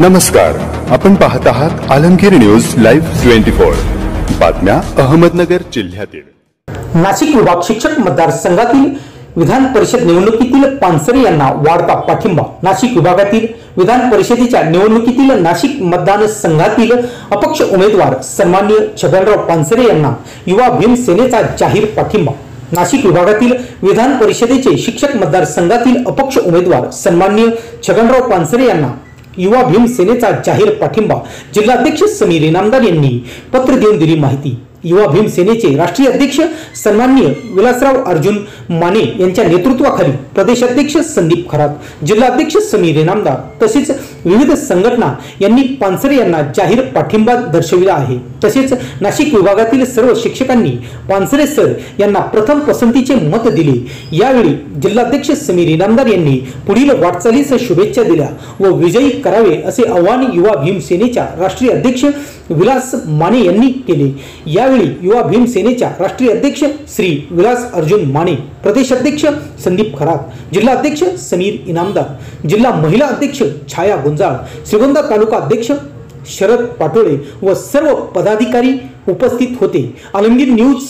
नमस्कार, आपण पाहत आहात आलमगीर न्यूज लाईव्ह 24 बातम्या अहमदनगर जिल्ह्यातील नाशिक विभाग शिक्षक मतदारसंघातील विधान परिषद निवडणुकीतील पानसरे यांना वाढता पाठिंबा। नाशिक विभागातील विधान परिषदेच्या निवडणुकीतील नाशिक मतदारसंघातील अपक्ष उमेदवार सन्माननीय छगनराव पानसरे यांना युवा भीम सेनेचा जाहीर पाठिंबा। नाशिक विभागातील विधान परिषदेचे शिक्षक मतदारसंघातील अपक्ष उमेदवार सन्माननीय छगनराव पानसरे यांना युवा भीम सेनेचा जाहीर पाठिंबा। जिल्हाध्यक्ष समीर इनामदार यांनी पत्र देऊन दिली माहिती। युवा भीम सेनेचे राष्ट्रीय अध्यक्ष सन्माननीय विलासराव अर्जुन माने यांच्या नेतृत्वाखाली प्रदेश अध्यक्ष संदीप खरात, जिल्हाध्यक्ष समीर इनामदार तसेच विविध संघटना यांनी पानसरे यांना जाहीर पाठिंबा दर्शविला आहे। तसेच नाशिक विभागातील सर्व शिक्षकांनी पानसरे सर यांना प्रथम पसंतीचे मत दिले। यावेळी जिल्हाध्यक्ष समीर इनामदार यांनी पुढील वाटचालीस शुभेच्छा दिल्या व विजयी करावे असे आवाहन युवा भीम सेनेच्या राष्ट्रीय अध्यक्ष विलास माने यांनी केले। यावेळी युवा भीम सेनेच्या राष्ट्रीय अध्यक्ष श्री विलास अर्जुन माने, प्रदेश अध्यक्ष संदीप खरात, जिल्हा अध्यक्ष समीर इनामदार, जिल्हा महिला अध्यक्ष छाया गुंजाळ, श्रीगोंदा तालुका अध्यक्ष शरद पाटोळे व सर्व पदाधिकारी उपस्थित होते। आलमगीर न्यूज